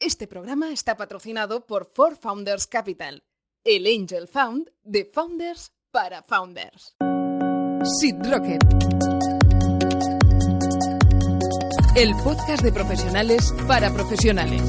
Este programa está patrocinado por For Founders Capital, el Angel Fund de Founders para Founders. Seed Rocket, el podcast de profesionales para profesionales.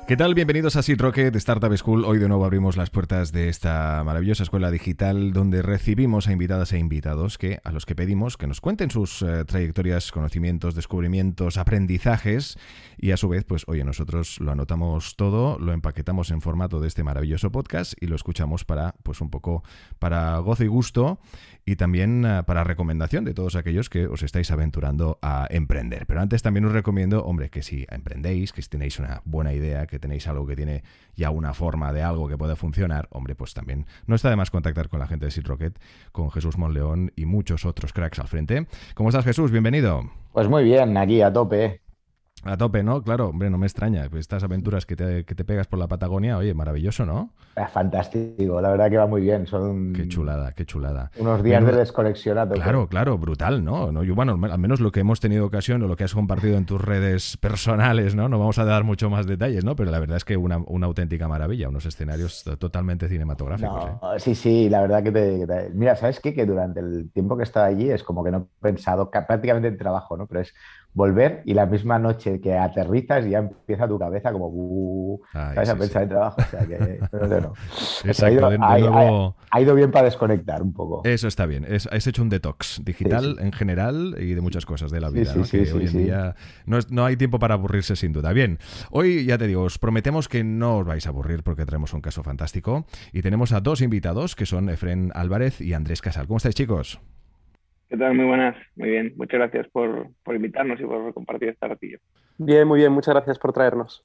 ¿Qué tal? Bienvenidos a Seed Rocket Startup School. Hoy de nuevo abrimos las puertas de esta maravillosa escuela digital donde recibimos a invitadas e invitados a los que pedimos que nos cuenten sus trayectorias, conocimientos, descubrimientos, aprendizajes y a su vez, pues oye, nosotros lo anotamos todo, lo empaquetamos en formato de este maravilloso podcast y lo escuchamos para, pues un poco para gozo y gusto y también para recomendación de todos aquellos que os estáis aventurando a emprender. Pero antes también os recomiendo, hombre, que si emprendéis, que si tenéis una buena idea, que tenéis algo que tiene ya una forma de algo que puede funcionar, hombre, pues también no está de más contactar con la gente de Seed Rocket, con Jesús Monleón y muchos otros cracks al frente. ¿Cómo estás, Jesús? Bienvenido. Pues muy bien, aquí a tope. A tope, ¿no? Claro, hombre, no me extraña. Estas aventuras que te pegas por la Patagonia, oye, maravilloso, ¿no? Es fantástico, la verdad que va muy bien. Son Qué chulada, qué chulada. unos días de desconexión a tope. Claro, brutal, ¿no? Yo, bueno, al menos lo que hemos tenido ocasión o lo que has compartido en tus redes personales, ¿no? No vamos a dar mucho más detalles, ¿no? Pero la verdad es que una auténtica maravilla, unos escenarios totalmente cinematográficos, ¿eh? No, sí, la verdad que Mira, ¿sabes qué? Que durante el tiempo que he estado allí es como que no he pensado prácticamente en trabajo, ¿no? Pero es volver y la misma noche que aterrizas ya empieza tu cabeza como Ay, ¿sabes? A sí, sí. pensar en trabajo. O sea que no. Exacto, de nuevo... Ha ido bien para desconectar un poco. Eso está bien. Has hecho un detox digital Sí. en general y de muchas cosas de la vida, ¿no? Sí, Que hoy en sí. día no hay tiempo para aburrirse sin duda. Bien, hoy ya te digo, os prometemos que no os vais a aburrir porque traemos un caso fantástico y tenemos a dos invitados que son Efrén Álvarez y Andrés Casal. ¿Cómo estáis, chicos? ¿Qué tal? Muy buenas, muy bien. Muchas gracias por invitarnos y por compartir este ratillo. Bien, muy bien. Muchas gracias por traernos.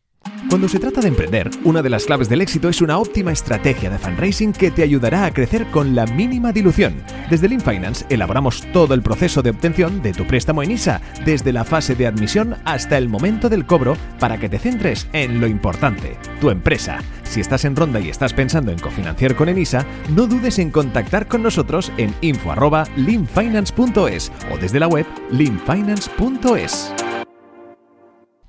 Cuando se trata de emprender, una de las claves del éxito es una óptima estrategia de fundraising que te ayudará a crecer con la mínima dilución. Desde Lean Finance elaboramos todo el proceso de obtención de tu préstamo en ISA, desde la fase de admisión hasta el momento del cobro, para que te centres en lo importante, tu empresa. Si estás en ronda y estás pensando en cofinanciar con Enisa, no dudes en contactar con nosotros en info@leanfinance.es o desde la web leanfinance.es.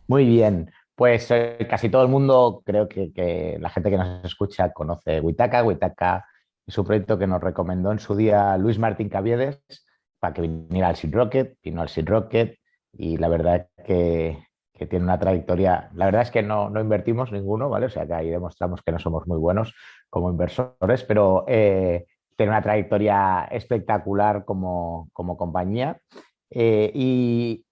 Muy bien. Pues casi todo el mundo, creo que la gente que nos escucha conoce Witaka. Witaka es un proyecto que nos recomendó en su día Luis Martín Caviedes para que viniera al Seed Rocket, vino al Seed Rocket y la verdad que tiene una trayectoria. La verdad es que no invertimos ninguno, ¿vale? O sea que ahí demostramos que no somos muy buenos como inversores, pero tiene una trayectoria espectacular como compañía. Y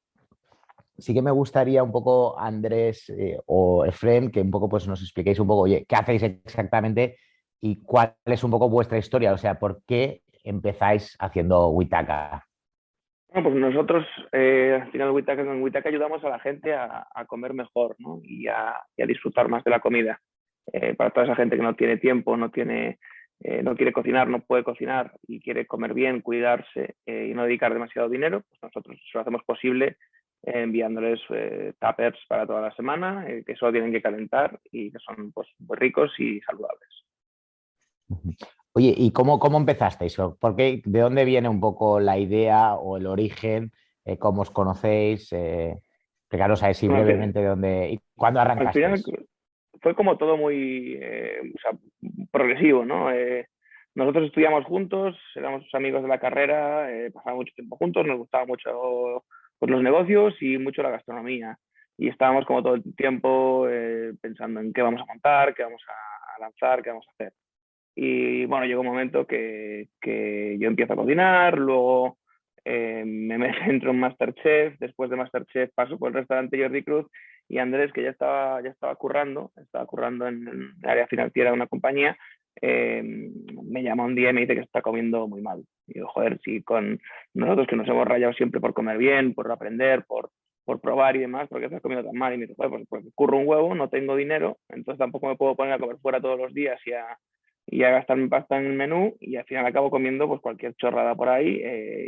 sí que me gustaría un poco, Andrés o Efrén, que un poco pues nos expliquéis un poco, oye, ¿qué hacéis exactamente y cuál es un poco vuestra historia? O sea, ¿por qué empezáis haciendo Witaka? Bueno, pues nosotros al final en Witaka ayudamos a la gente a comer mejor, ¿no? y a disfrutar más de la comida. Para toda esa gente que no tiene tiempo, no quiere cocinar, no puede cocinar y quiere comer bien, cuidarse y no dedicar demasiado dinero, pues nosotros lo hacemos posible enviándoles tuppers para toda la semana, que solo tienen que calentar y que son pues muy ricos y saludables. Oye, ¿y cómo empezasteis? ¿De dónde viene un poco la idea o el origen? ¿Cómo os conocéis? Explicaros así Bueno, brevemente de dónde y cuándo al final arrancasteis. fue como todo muy progresivo, ¿no? Nosotros estudiamos juntos, éramos amigos de la carrera, pasábamos mucho tiempo juntos, nos gustaba mucho pues, los negocios y mucho la gastronomía. Y estábamos como todo el tiempo pensando en qué vamos a montar, qué vamos a lanzar, qué vamos a hacer. Y bueno, llegó un momento que yo empiezo a cocinar, luego me entro en Masterchef, después de Masterchef paso por el restaurante Jordi Cruz y Andrés, que ya estaba currando en el área financiera de una compañía, me llama un día y me dice que está comiendo muy mal. Y digo, joder, si con nosotros que nos hemos rayado siempre por comer bien, por aprender, por probar y demás, ¿por qué estás comiendo tan mal? Y me dice, joder, pues porque curro un huevo, no tengo dinero, entonces tampoco me puedo poner a comer fuera todos los días y a gastar mi pasta en el menú y al final acabo comiendo pues cualquier chorrada por ahí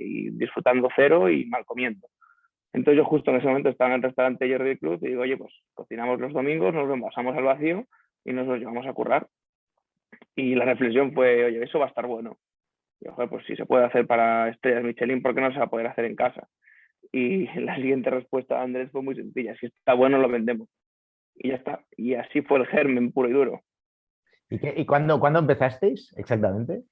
y disfrutando cero y mal comiendo. Entonces yo justo en ese momento estaba en el restaurante Jordi Cruz y digo, oye, pues cocinamos los domingos, nos lo envasamos al vacío y nos lo llevamos a currar. Y la reflexión fue, oye, eso va a estar bueno. Y yo, joder, pues si se puede hacer para estrellas Michelin, ¿por qué no se va a poder hacer en casa? Y la siguiente respuesta de Andrés fue muy sencilla: si está bueno, lo vendemos. Y ya está. Y así fue el germen puro y duro. ¿Y cuándo empezasteis exactamente?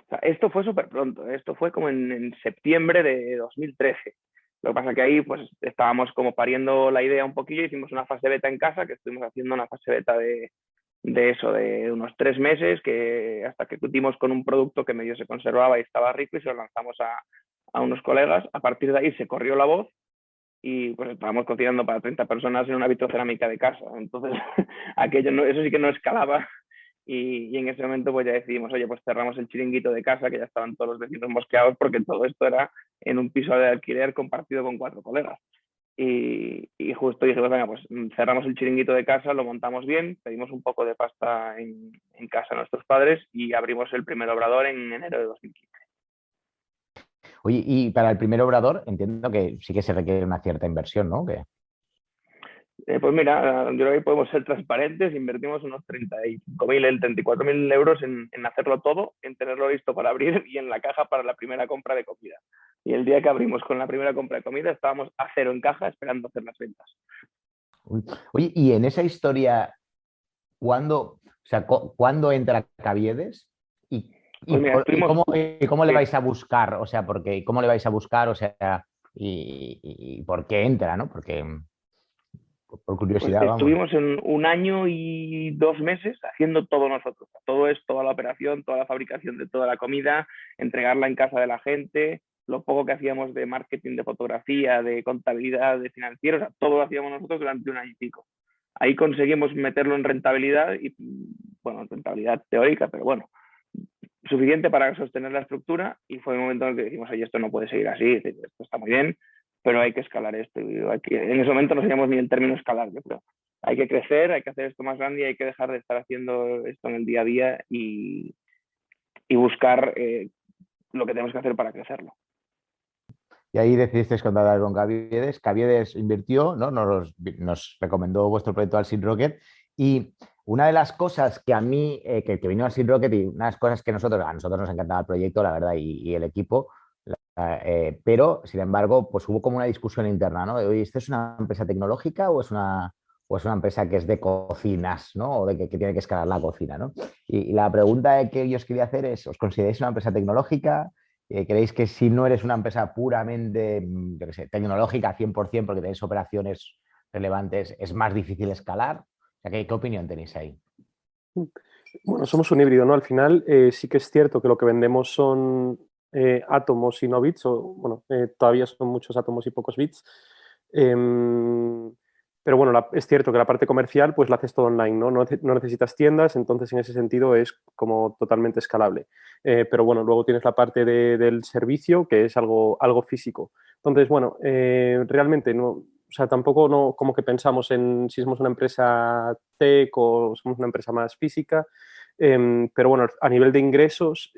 O sea, esto fue súper pronto. Esto fue como en septiembre de 2013. Lo que pasa que ahí pues estábamos como pariendo la idea un poquillo. Hicimos una fase beta en casa, que estuvimos haciendo una fase beta de eso, de unos 3 meses, que hasta que dimos con un producto que medio se conservaba y estaba rico, y se lo lanzamos a unos colegas. A partir de ahí se corrió la voz y pues estábamos cocinando para 30 personas en una vitrocerámica de casa. Entonces, aquello no, eso sí que no escalaba. Y en ese momento pues ya decidimos, oye, pues cerramos el chiringuito de casa, que ya estaban todos los vecinos mosqueados, porque todo esto era en un piso de alquiler compartido con 4 colegas. Y justo dijimos, venga, pues cerramos el chiringuito de casa, lo montamos bien, pedimos un poco de pasta en casa a nuestros padres y abrimos el primer obrador en enero de 2015. Oye, y para el primer obrador entiendo que sí que se requiere una cierta inversión, ¿no? Pues mira, yo creo que podemos ser transparentes. Invertimos unos 35.000, 34.000 euros en hacerlo todo, en tenerlo listo para abrir y en la caja para la primera compra de comida. Y el día que abrimos con la primera compra de comida estábamos a cero en caja esperando hacer las ventas. Oye, y en esa historia, ¿cuándo entra Caviedes? ¿Y, Pues y, mira, por- y estuvimos... cómo, y cómo le Sí. vais a buscar? O sea, ¿cómo le vais a buscar? O sea, y por qué entra, ¿no? Porque, por Pues curiosidad, vamos. estuvimos en 1 año y 2 meses haciendo todo nosotros. Todo es toda la operación, toda la fabricación de toda la comida, entregarla en casa de la gente, lo poco que hacíamos de marketing, de fotografía, de contabilidad, de financieros, o sea, todo lo hacíamos nosotros durante 1 año y pico. Ahí conseguimos meterlo en rentabilidad, y bueno, rentabilidad teórica, pero bueno, suficiente para sostener la estructura, y fue el momento en el que dijimos, oye, esto no puede seguir así, esto está muy bien, pero hay que escalar esto. En ese momento no sabíamos ni el término escalar, yo creo. Hay que crecer, hay que hacer esto más grande y hay que dejar de estar haciendo esto en el día a día y buscar lo que tenemos que hacer para crecerlo. Y ahí decidisteis contratar con Caviedes. Caviedes invirtió, ¿no? Nos recomendó vuestro proyecto al Seed Rocket. Y una de las cosas que a mí, que vino al Seed Rocket, y una de las cosas que a nosotros nos encantaba el proyecto, la verdad, y el equipo, pero, sin embargo, pues hubo como una discusión interna, ¿no? De, oye, ¿esto es una empresa tecnológica o es una empresa que es de cocinas, ¿no? O de que tiene que escalar la cocina, ¿no? Y la pregunta que yo os quería hacer es, ¿os consideráis una empresa tecnológica? ¿Creéis que si no eres una empresa puramente, yo qué sé, tecnológica 100% porque tenéis operaciones relevantes, es más difícil escalar? O sea, ¿qué opinión tenéis ahí? Bueno, somos un híbrido, ¿no? Al final sí que es cierto que lo que vendemos son átomos y no bits, o bueno, todavía son muchos átomos y pocos bits. Pero bueno, es cierto que la parte comercial pues la haces todo online, ¿no? No necesitas tiendas, entonces en ese sentido es como totalmente escalable. Pero bueno, luego tienes la parte del servicio, que es algo físico. Entonces, bueno, realmente no, o sea, tampoco no, como que pensamos en si somos una empresa tech o somos una empresa más física. Pero bueno, a nivel de ingresos,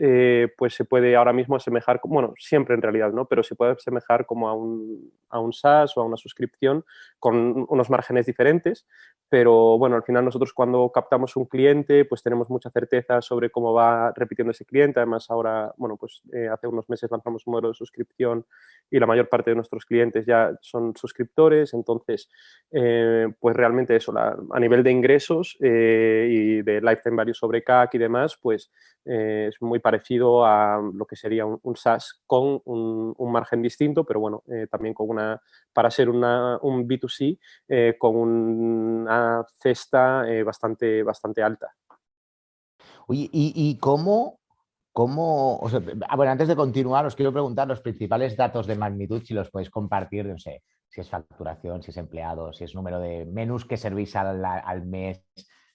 pues se puede ahora mismo asemejar, bueno, siempre en realidad, ¿no? Pero se puede asemejar como a un SaaS o a una suscripción con unos márgenes diferentes. Pero bueno, al final nosotros cuando captamos un cliente, pues tenemos mucha certeza sobre cómo va repitiendo ese cliente. Además, ahora, bueno, pues hace unos meses lanzamos un modelo de suscripción y la mayor parte de nuestros clientes ya son suscriptores. Entonces, pues realmente eso, a nivel de ingresos y de lifetime value sobre CAC y demás, pues es muy parecido a lo que sería un SaaS con un margen distinto, pero bueno, también para ser un B2C, con una cesta bastante alta. Oye, ¿y cómo, o sea, bueno, antes de continuar, os quiero preguntar los principales datos de magnitud, si los podéis compartir, no sé, si es facturación, si es empleados, si es número de menús que servís al mes,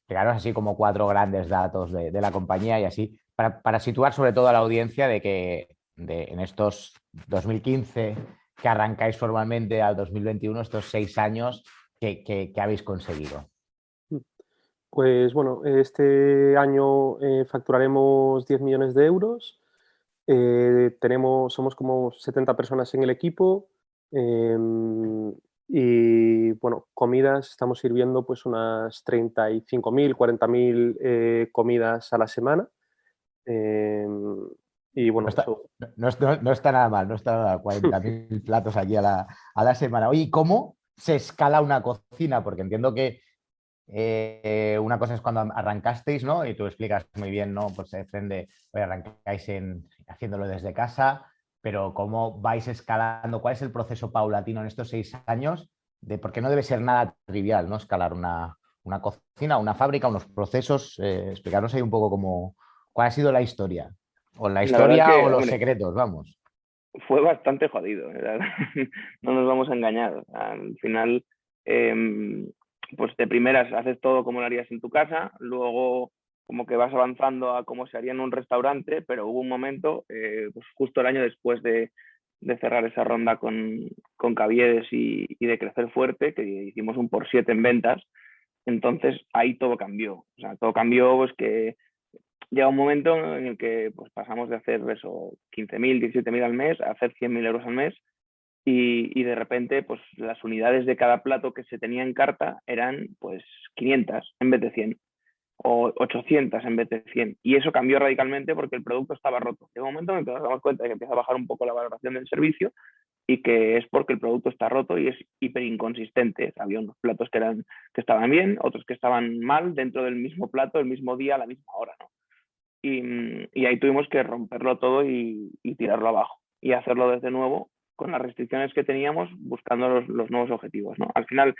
pegaros así como 4 grandes datos de la compañía y así, para situar sobre todo a la audiencia de que en estos 2015 que arrancáis formalmente al 2021, estos 6 años que habéis conseguido. Pues bueno, este año facturaremos 10 millones de euros. Somos como 70 personas en el equipo. Y bueno, comidas, estamos sirviendo pues unas 35.000, 40.000 comidas a la semana. Y bueno, No está, eso. no está nada mal, no está nada mal, 40.000 platos aquí a la semana. Oye, ¿y cómo se escala una cocina? Porque entiendo que una cosa es cuando arrancasteis, ¿no? Y tú explicas muy bien, ¿no? Pues Efren, oye, arrancáis haciéndolo desde casa, pero ¿cómo vais escalando? ¿Cuál es el proceso paulatino en estos 6 años? Porque no debe ser nada trivial, ¿no? Escalar una cocina, una fábrica, unos procesos. Explicarnos ahí un poco cuál ha sido la historia. O la La verdad es historia o que, los hombre, secretos, vamos. fue bastante jodido, ¿verdad? No nos vamos a engañar. Al final, pues de primeras haces todo como lo harías en tu casa, luego como que vas avanzando a cómo se haría en un restaurante, pero hubo un momento, pues justo el año después de cerrar esa ronda con Caviedes y de crecer fuerte, que hicimos un por 7 en ventas, entonces ahí todo cambió. O sea, todo cambió, pues que llega un momento en el que pues, pasamos de hacer eso, 15.000, 17.000 al mes a hacer 100.000 euros al mes y de repente pues las unidades de cada plato que se tenía en carta eran pues 500 en vez de 100 o 800 en vez de 100 y eso cambió radicalmente porque el producto estaba roto. Llega un momento en el que nos damos cuenta de que empieza a bajar un poco la valoración del servicio y que es porque el producto está roto y es hiper inconsistente. Había unos platos que estaban bien, otros que estaban mal dentro del mismo plato, el mismo día, a la misma hora, ¿no? Y ahí tuvimos que romperlo todo y tirarlo abajo y hacerlo desde nuevo con las restricciones que teníamos buscando los nuevos objetivos, ¿no? Al final,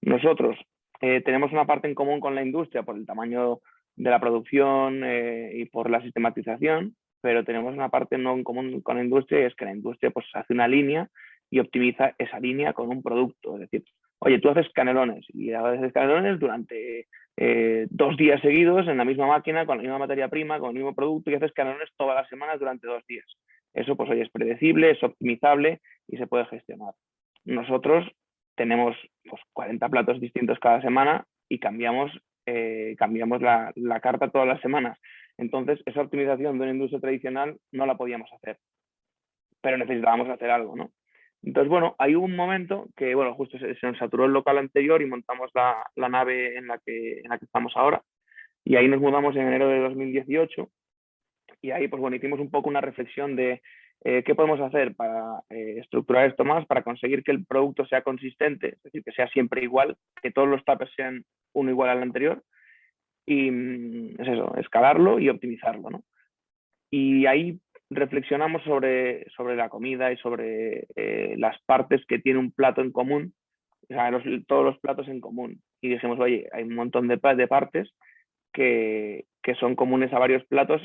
nosotros tenemos una parte en común con la industria por el tamaño de la producción y por la sistematización, pero tenemos una parte no en común con la industria y es que la industria pues hace una línea y optimiza esa línea con un producto. Es decir, oye, tú haces canelones y haces canelones durante 2 días seguidos en la misma máquina, con la misma materia prima, con el mismo producto y haces canelones todas las semanas durante 2 días. Eso pues hoy es predecible, es optimizable y se puede gestionar. Nosotros tenemos pues, 40 platos distintos cada semana y cambiamos la carta todas las semanas. Entonces, esa optimización de una industria tradicional no la podíamos hacer, pero necesitábamos hacer algo, ¿no? Entonces, bueno, hay un momento que, bueno, justo se nos saturó el local anterior y montamos la nave en la que estamos ahora. Y ahí nos mudamos en enero de 2018 y ahí, pues bueno, hicimos un poco una reflexión de qué podemos hacer para estructurar esto más, para conseguir que el producto sea consistente, es decir, que sea siempre igual, que todos los tapes sean uno igual al anterior. Y es eso, escalarlo y optimizarlo, ¿no? Y ahí reflexionamos sobre la comida y sobre las partes que tiene un plato en común, o sea, todos los platos en común. Y dijimos, oye, hay un montón de partes que son comunes a varios platos,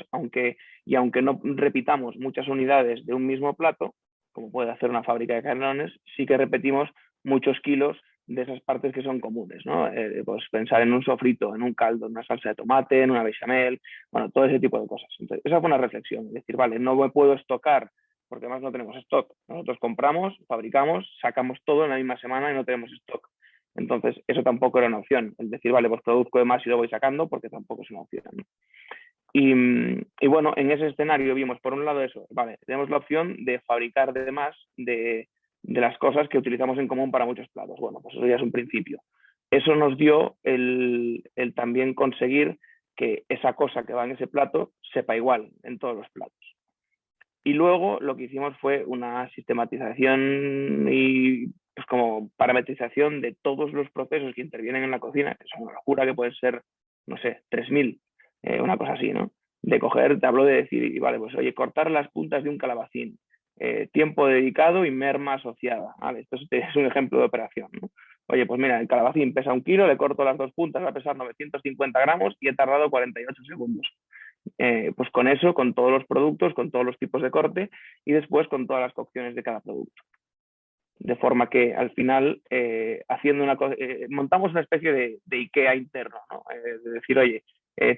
y aunque no repitamos muchas unidades de un mismo plato, como puede hacer una fábrica de canelones, sí que repetimos muchos kilos de esas partes que son comunes, ¿no? Pues pensar en un sofrito, en un caldo, en una salsa de tomate, en una bechamel, bueno, todo ese tipo de cosas. Entonces, esa fue una reflexión, es decir, vale, no me puedo estocar porque además no tenemos stock. Nosotros compramos, fabricamos, sacamos todo en la misma semana y no tenemos stock. Entonces, eso tampoco era una opción. Es decir, vale, pues produzco de más y lo voy sacando porque tampoco es una opción, ¿no? Y bueno, en ese escenario vimos por un lado eso, vale, tenemos la opción de fabricar de más de las cosas que utilizamos en común para muchos platos. Bueno, pues eso ya es un principio. Eso nos dio el también conseguir que esa cosa que va en ese plato sepa igual en todos los platos. Y luego lo que hicimos fue una sistematización y pues como parametrización de todos los procesos que intervienen en la cocina, que son una locura, que pueden ser, no sé, 3.000, una cosa así, ¿no? De coger, te hablo de decir, vale, pues oye, cortar las puntas de un calabacín, tiempo dedicado y merma asociada, ¿vale? Esto es un ejemplo de operación, ¿no? Oye, pues mira, el calabacín pesa 1 kilo, le corto las 2 puntas, va a pesar 950 gramos y he tardado 48 segundos. Pues con eso, con todos los productos, con todos los tipos de corte y después con todas las cocciones de cada producto. De forma que al final, montamos una especie de IKEA interno, ¿no? De decir, oye,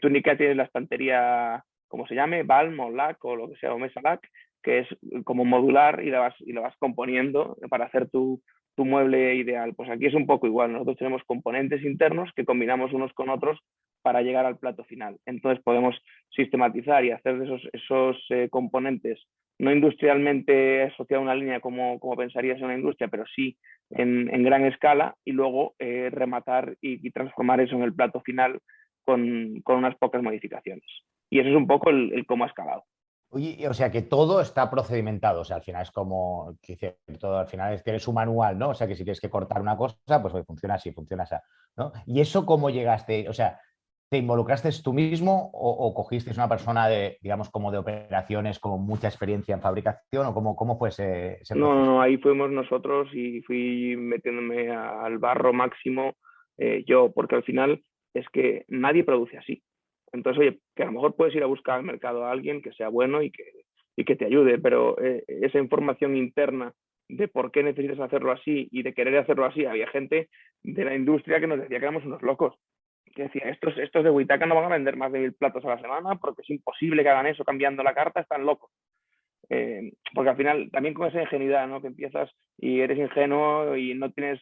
tú en IKEA tienes la estantería, como se llame, Balm o LAC o lo que sea, o Mesa LAC, que es como modular y lo vas componiendo para hacer tu mueble ideal. Pues aquí es un poco igual. Nosotros tenemos componentes internos que combinamos unos con otros para llegar al plato final. Entonces podemos sistematizar y hacer de esos componentes no industrialmente asociado a una línea como pensarías en una industria, pero sí en gran escala y luego rematar y transformar eso en el plato final con unas pocas modificaciones. Y eso es un poco el cómo ha escalado. Oye, o sea que todo está procedimentado, o sea, al final es como, que dice, todo al final es, tienes un manual, ¿no? O sea, que si tienes que cortar una cosa, pues oye, funciona así, ¿no? ¿Y eso cómo llegaste? O sea, ¿te involucraste tú mismo o cogiste una persona de, digamos, como de operaciones, con mucha experiencia en fabricación o cómo fue ese No, no, proceso? no, ahí fuimos nosotros y fui metiéndome al barro máximo yo, porque al final es que nadie produce así. Entonces, oye, que a lo mejor puedes ir a buscar al mercado a alguien que sea bueno y que te ayude, pero esa información interna de por qué necesitas hacerlo así y de querer hacerlo así, había gente de la industria que nos decía que éramos unos locos. Que decía, estos de Witaka no van a vender más de 1000 platos a la semana porque es imposible que hagan eso cambiando la carta, están locos. Porque al final también con esa ingenuidad, ¿no? Que empiezas y eres ingenuo y no tienes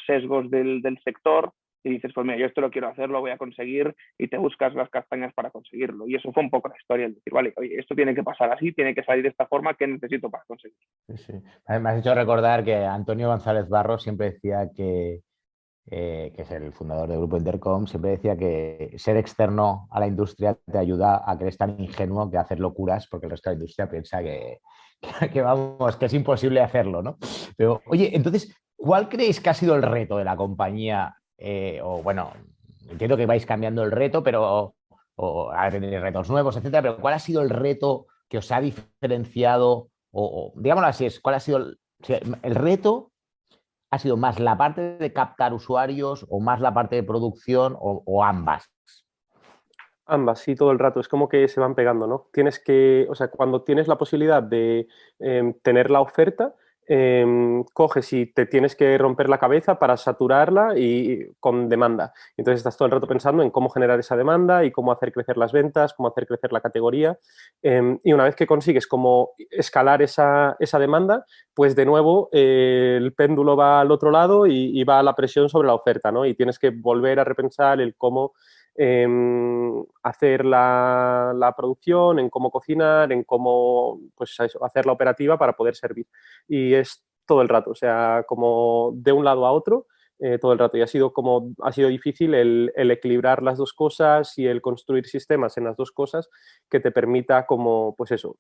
sesgos del sector y dices, pues mira, yo esto lo quiero hacer, lo voy a conseguir y te buscas las castañas para conseguirlo. Y eso fue un poco la historia, el decir, vale, oye, esto tiene que pasar así, tiene que salir de esta forma, ¿qué necesito para conseguirlo? Sí, sí. Me has hecho recordar que Antonio González Barros siempre decía que es el fundador del Grupo Intercom, siempre decía que ser externo a la industria te ayuda a que eres tan ingenuo que hacer locuras, porque el resto de la industria piensa que vamos, que es imposible hacerlo, ¿no? Pero, oye, entonces, ¿cuál creéis que ha sido el reto de la compañía? O bueno, entiendo que vais cambiando el reto, pero o ahora tenéis retos nuevos, etcétera, pero ¿cuál ha sido el reto que os ha diferenciado? Digámoslo así, ¿cuál ha sido el reto? ¿Ha sido más la parte de captar usuarios o más la parte de producción o ambas? Ambas, sí, todo el rato. Es como que se van pegando, ¿no? Tienes que, o sea, cuando tienes la posibilidad de tener la oferta, coges y te tienes que romper la cabeza para saturarla y con demanda. Entonces estás todo el rato pensando en cómo generar esa demanda y cómo hacer crecer las ventas, cómo hacer crecer la categoría. Y una vez que consigues como escalar esa demanda, pues de nuevo el péndulo va al otro lado y va a la presión sobre la oferta, ¿no? Y tienes que volver a repensar el cómo hacer la producción, en cómo cocinar, en cómo pues eso, hacer la operativa para poder servir. Y es todo el rato, o sea, como de un lado a otro, todo el rato. Y ha sido difícil el equilibrar las dos cosas y el construir sistemas en las dos cosas que te permita como, pues eso,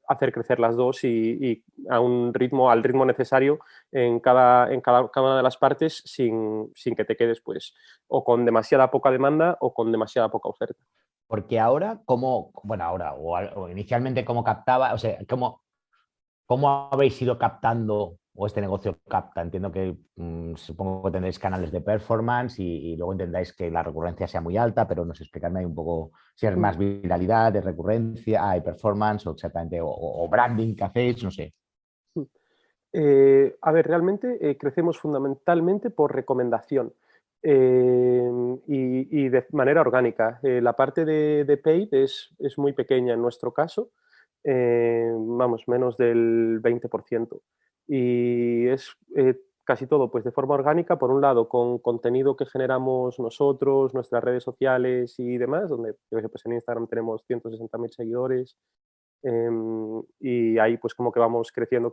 hacer crecer las dos y a un ritmo, al ritmo necesario cada una de las partes sin que te quedes pues o con demasiada poca demanda o con demasiada poca oferta. Porque ahora, bueno, ahora o inicialmente, ¿cómo captaba? O sea, ¿cómo habéis ido captando o este negocio capta? Entiendo que supongo que tendréis canales de performance y luego intentáis que la recurrencia sea muy alta, pero nos explicadme ahí un poco si es más viralidad, de recurrencia, hay performance o exactamente, o branding que hacéis, no sé. A ver, realmente crecemos fundamentalmente por recomendación y de manera orgánica. La parte de paid es muy pequeña en nuestro caso, vamos, menos del 20%. Y es casi todo pues de forma orgánica, por un lado, con contenido que generamos nosotros, nuestras redes sociales y demás, donde pues en Instagram tenemos 160.000 seguidores, y ahí pues como que vamos creciendo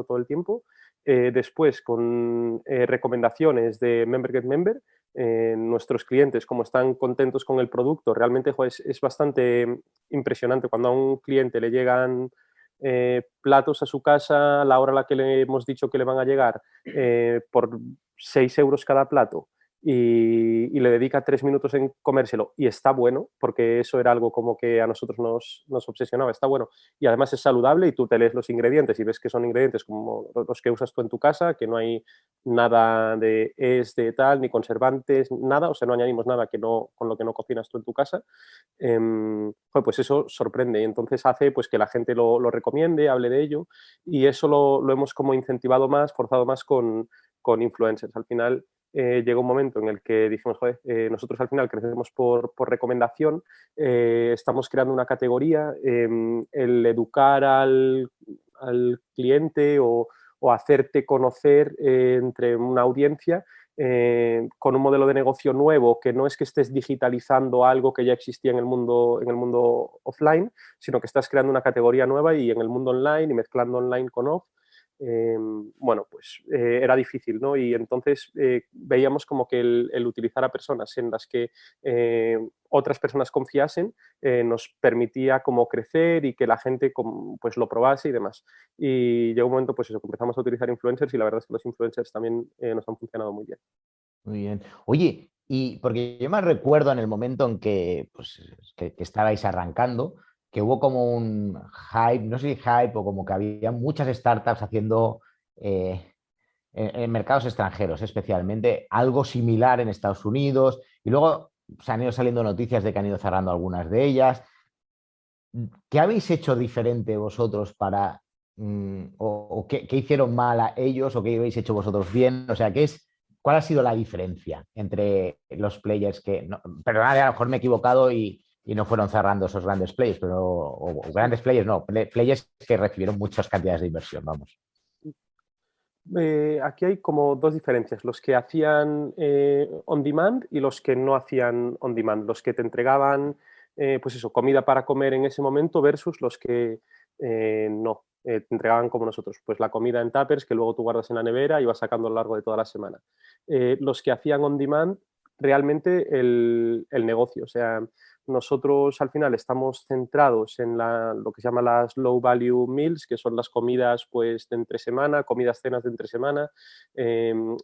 todo el tiempo. Después con recomendaciones de Member Get Member, nuestros clientes como están contentos con el producto, realmente es bastante impresionante cuando a un cliente le llegan platos a su casa a la hora a la que le hemos dicho que le van a llegar por 6 euros cada plato y le dedica 3 minutos en comérselo y está bueno, porque eso era algo como que a nosotros nos obsesionaba, está bueno y además es saludable y tú te lees los ingredientes y ves que son ingredientes como los que usas tú en tu casa, que no hay nada de tal, ni conservantes, nada, o sea, no añadimos nada con lo que no cocinas tú en tu casa, pues eso sorprende y entonces hace pues que la gente lo recomiende, hable de ello y eso lo hemos como incentivado más, forzado más con influencers. Al final llegó un momento en el que dijimos, joder, nosotros al final crecemos por recomendación, estamos creando una categoría, el educar al cliente o hacerte conocer entre una audiencia con un modelo de negocio nuevo, que no es que estés digitalizando algo que ya existía en el mundo offline, sino que estás creando una categoría nueva y en el mundo online y mezclando online con off. bueno, pues era difícil, ¿no? Y entonces veíamos como que el utilizar a personas en las que otras personas confiasen nos permitía como crecer y que la gente pues lo probase y demás. Y llegó un momento, pues eso, que empezamos a utilizar influencers y la verdad es que los influencers también nos han funcionado muy bien. Muy bien. Oye, y porque yo me recuerdo en el momento en que, pues, que estabais arrancando, que hubo como un hype, no sé si hype o como que había muchas startups haciendo en mercados extranjeros, especialmente algo similar en Estados Unidos, y luego se han ido saliendo noticias de que han ido cerrando algunas de ellas. ¿Qué habéis hecho diferente vosotros para, o qué hicieron mal a ellos o qué habéis hecho vosotros bien? O sea, ¿cuál ha sido la diferencia entre los players que, no, perdonad, a lo mejor me he equivocado y no fueron cerrando esos grandes players, pero, o grandes players, no, players que recibieron muchas cantidades de inversión, vamos. Aquí hay como dos diferencias, los que hacían on demand y los que no hacían on demand, los que te entregaban pues eso, comida para comer en ese momento versus los que no, te entregaban como nosotros, pues la comida en tuppers que luego tú guardas en la nevera y vas sacando a lo largo de toda la semana. Los que hacían on demand, realmente el negocio, o sea, nosotros al final estamos centrados en lo que se llama las low value meals, que son las comidas pues de entre semana, comidas cenas de entre semana,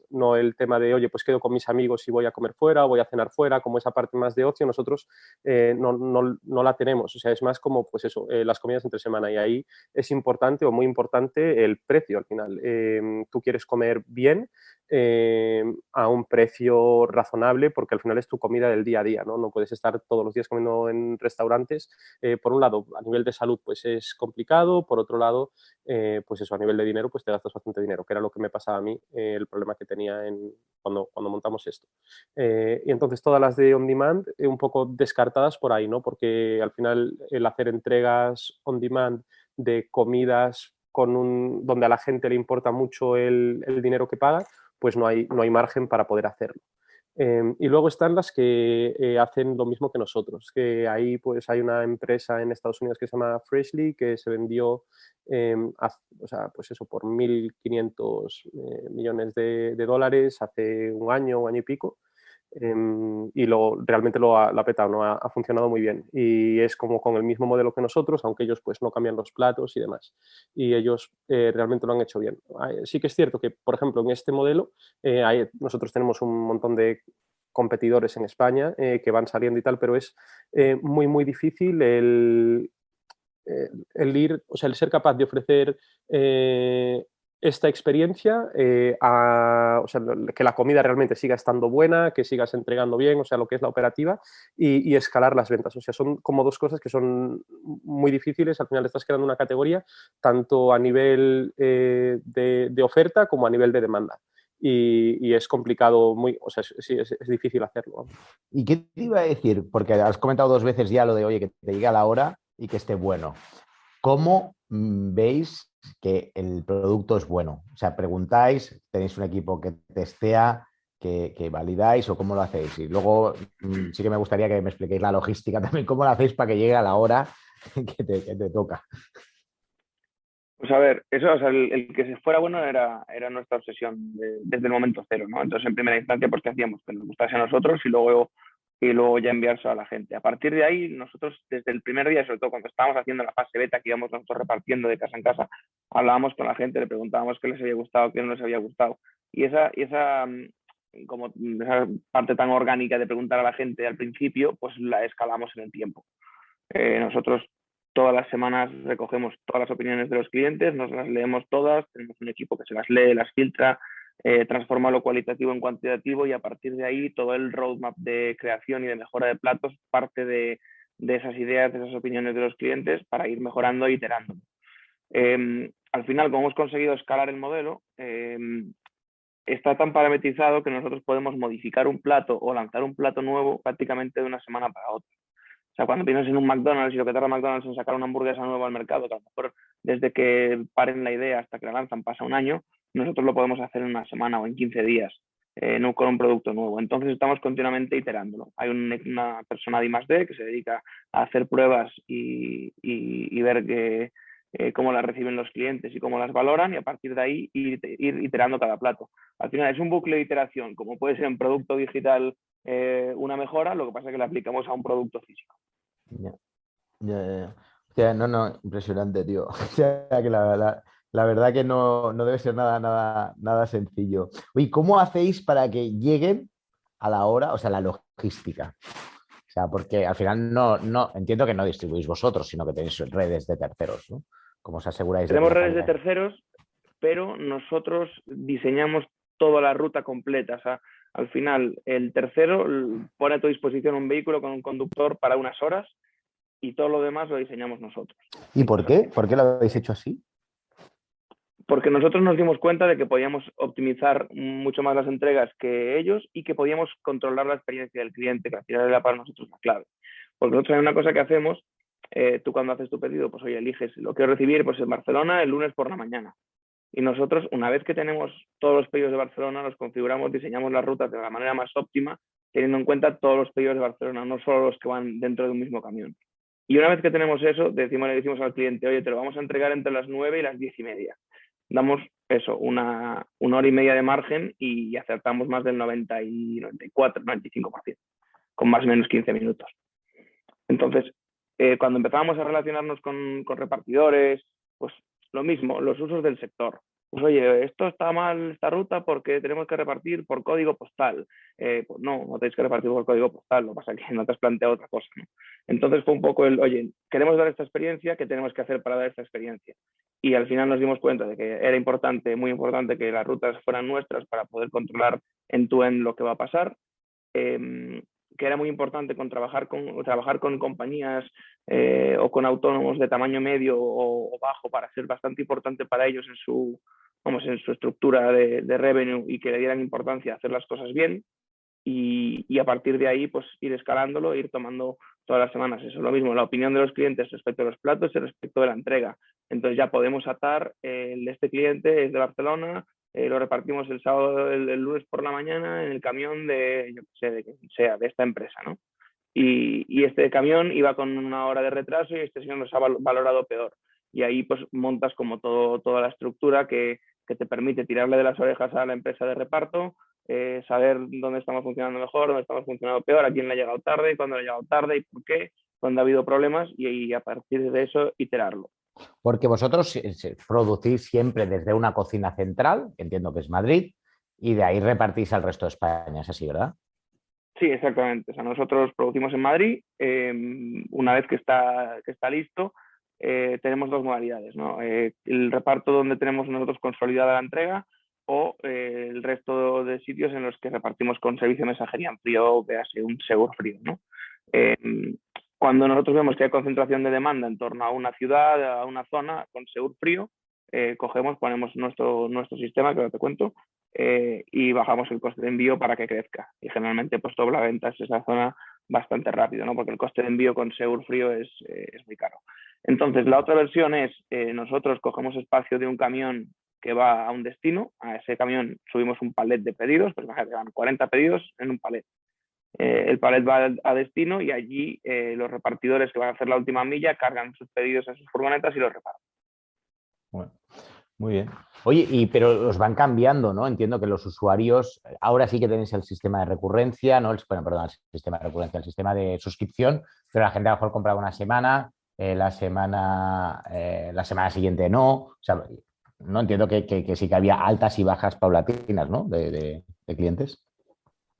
no el tema de, oye, pues quedo con mis amigos y voy a comer fuera o voy a cenar fuera, como esa parte más de ocio, nosotros no la tenemos, o sea, es más como pues eso, las comidas entre semana y ahí es importante o muy importante el precio al final. Tú quieres comer bien, a un precio razonable porque al final es tu comida del día a día, ¿no? No puedes estar todos los días comiendo en restaurantes. Por un lado, a nivel de salud pues es complicado, por otro lado, pues eso, a nivel de dinero pues te gastas bastante dinero, que era lo que me pasaba a mí, el problema que tenía cuando montamos esto. Y entonces todas las de on demand un poco descartadas por ahí, ¿no? Porque al final el hacer entregas on demand de comidas donde a la gente le importa mucho el dinero que paga, pues no hay margen para poder hacerlo. Y luego están las que hacen lo mismo que nosotros, que ahí pues hay una empresa en Estados Unidos que se llama Freshly, que se vendió o sea, pues eso, por 1.500 millones de dólares hace un año y pico. Y realmente lo ha petado, ¿no? Ha funcionado muy bien y es como con el mismo modelo que nosotros, aunque ellos pues no cambian los platos y demás, y ellos realmente lo han hecho bien. Sí que es cierto que, por ejemplo, en este modelo nosotros tenemos un montón de competidores en España que van saliendo y tal, pero es muy difícil o sea, el ser capaz de ofrecer esta experiencia, o sea, que la comida realmente siga estando buena, que sigas entregando bien, o sea, lo que es la operativa, y escalar las ventas. O sea, son como dos cosas que son muy difíciles. Al final estás creando una categoría tanto a nivel de oferta como a nivel de demanda. Y es complicado, o sea, sí, es difícil hacerlo. ¿Y qué te iba a decir? Porque has comentado 2 veces ya lo de, oye, que te llegue a la hora y que esté bueno. ¿Cómo veis que el producto es bueno? O sea, preguntáis, tenéis un equipo que testea, que validáis o cómo lo hacéis. Y luego sí que me gustaría que me expliquéis la logística también, cómo lo hacéis para que llegue a la hora que te toca. Pues a ver, eso, o sea, el que se fuera bueno era nuestra obsesión desde el momento cero, ¿no? Entonces, en primera instancia, pues, ¿qué hacíamos? Que nos gustase a nosotros y luego ya enviarse a la gente. A partir de ahí, nosotros, desde el primer día, sobre todo cuando estábamos haciendo la fase beta, que íbamos nosotros repartiendo de casa en casa, hablábamos con la gente, le preguntábamos qué les había gustado, qué no les había gustado. Y esa parte tan orgánica de preguntar a la gente al principio, pues la escalamos en el tiempo. Nosotros todas las semanas recogemos todas las opiniones de los clientes, nos las leemos todas, tenemos un equipo que se las lee, las filtra, transforma lo cualitativo en cuantitativo y a partir de ahí todo el roadmap de creación y de mejora de platos parte de esas ideas, de esas opiniones de los clientes para ir mejorando e iterando. Al final, como hemos conseguido escalar el modelo, está tan parametrizado que nosotros podemos modificar un plato o lanzar un plato nuevo prácticamente de una semana para otra. O sea, cuando piensas en un McDonald's y lo que tarda McDonald's en sacar una hamburguesa nueva al mercado, que a lo mejor desde que paren la idea hasta que la lanzan pasa un año, nosotros lo podemos hacer en una semana o en 15 días, no con un producto nuevo. Entonces estamos continuamente iterándolo. Hay una persona de I+D que se dedica a hacer pruebas y ver cómo las reciben los clientes y cómo las valoran, y a partir de ahí ir iterando cada plato. Al final es un bucle de iteración, como puede ser en producto digital una mejora, lo que pasa es que la aplicamos a un producto físico. Ya, ya. Hostia, no, impresionante, tío. O sea, que la verdad que no debe ser nada sencillo. Oye, ¿cómo hacéis para que lleguen a la hora, o sea, la logística? O sea, porque al final no entiendo que no distribuís vosotros, sino que tenéis redes de terceros, ¿no? ¿Cómo os aseguráis de que Tenemos la redes de calidad? terceros, pero nosotros diseñamos toda la ruta completa. O sea, al final, el tercero pone a tu disposición un vehículo con un conductor para unas horas y todo lo demás lo diseñamos nosotros. ¿Y por qué? ¿Por qué lo habéis hecho así? Porque nosotros nos dimos cuenta de que podíamos optimizar mucho más las entregas que ellos y que podíamos controlar la experiencia del cliente, que al final era para nosotros la clave. Porque nosotros hay una cosa que hacemos, tú cuando haces tu pedido, pues oye, eliges lo que quiero recibir pues en Barcelona el lunes por la mañana. Y nosotros, una vez que tenemos todos los pedidos de Barcelona, los configuramos, diseñamos las rutas de la manera más óptima, teniendo en cuenta todos los pedidos de Barcelona, no solo los que van dentro de un mismo camión. Y una vez que tenemos eso, le decimos al cliente, oye, te lo vamos a entregar entre las 9 y las 10:30. Damos eso, una hora y media de margen y acertamos más del 90 y 94, 95%, con más o menos 15 minutos. Entonces, cuando empezábamos a relacionarnos con repartidores, pues lo mismo, los usos del sector. Pues oye, esto está mal, esta ruta, porque tenemos que repartir por código postal. Pues no tenéis que repartir por código postal, lo que pasa es que no te has planteado otra cosa, ¿no? Entonces fue un poco oye, queremos dar esta experiencia, ¿qué tenemos que hacer para dar esta experiencia? Y al final nos dimos cuenta de que era importante, muy importante, que las rutas fueran nuestras para poder controlar en lo que va a pasar. Que era muy importante trabajar con compañías o con autónomos de tamaño medio o bajo para ser bastante importante para ellos en su estructura de revenue y que le dieran importancia a hacer las cosas bien y a partir de ahí pues ir escalándolo, ir tomando todas las semanas eso. Lo mismo, la opinión de los clientes respecto a los platos y respecto de la entrega. Entonces ya podemos atar el de este cliente es de Barcelona, lo repartimos el sábado, el lunes por la mañana en el camión de, yo qué sé, de quien sea, de esta empresa, ¿no? Y este camión iba con una hora de retraso y este señor nos ha valorado peor. Y ahí pues montas como toda la estructura que te permite tirarle de las orejas a la empresa de reparto, saber dónde estamos funcionando mejor, dónde estamos funcionando peor, a quién le ha llegado tarde, cuándo le ha llegado tarde y por qué, cuándo ha habido problemas y a partir de eso iterarlo. Porque vosotros producís siempre desde una cocina central, que entiendo que es Madrid, y de ahí repartís al resto de España, es así, ¿verdad? Sí, exactamente. O sea, nosotros producimos en Madrid. Una vez que está listo, tenemos dos modalidades, ¿no? El reparto donde tenemos nosotros consolidada la entrega o el resto de sitios en los que repartimos con servicio de mensajería en frío, véase un Segur Frío, ¿no? Cuando nosotros vemos que hay concentración de demanda en torno a una ciudad, a una zona con Segur Frío, cogemos, ponemos nuestro sistema, que ahora te cuento, y bajamos el coste de envío para que crezca. Y generalmente pues dobla ventas esa zona bastante rápido, ¿no? Porque el coste de envío con Segur Frío es muy caro. Entonces, la otra versión es, nosotros cogemos espacio de un camión que va a un destino, a ese camión subimos un palet de pedidos, pues imagínate, van 40 pedidos en un palet. El palet va a destino y allí los repartidores que van a hacer la última milla cargan sus pedidos en sus furgonetas y los reparten. Bueno, muy bien. Oye, pero los van cambiando, ¿no? Entiendo que los usuarios, ahora sí que tenéis el sistema de recurrencia, ¿no? Perdón, el sistema de recurrencia, el sistema de suscripción, pero la gente a lo mejor compra una semana, la semana siguiente no. O sea, no entiendo que sí que había altas y bajas paulatinas, ¿no? De clientes.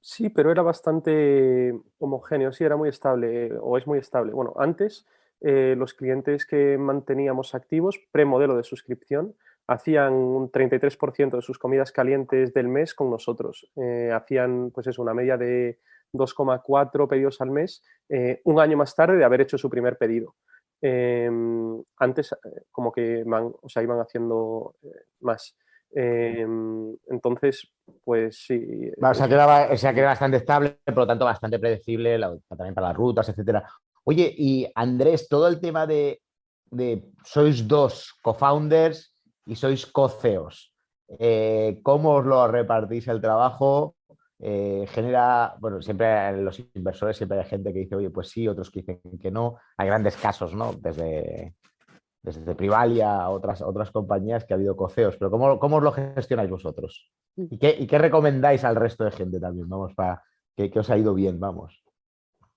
Sí, pero era bastante homogéneo, sí, era muy estable o es muy estable. Bueno, antes los clientes que manteníamos activos, pre-modelo de suscripción, hacían un 33% de sus comidas calientes del mes con nosotros. Hacían, pues eso, una media de 2,4 pedidos al mes, un año más tarde de haber hecho su primer pedido. Antes como que iban haciendo más. Entonces, pues sí. O sea, queda bastante estable, por lo tanto, bastante predecible, también para las rutas, etcétera. Oye, y Andrés, todo el tema de sois dos co-founders y sois co-CEOs. ¿Cómo os lo repartís el trabajo? Genera, bueno, siempre los inversores, siempre hay gente que dice, oye, pues sí, otros que dicen que no. Hay grandes casos, ¿no? Desde desde Privalia a otras compañías que ha habido coceos, pero ¿cómo os lo gestionáis vosotros? ¿Y qué recomendáis al resto de gente también? Vamos, para que os ha ido bien, vamos.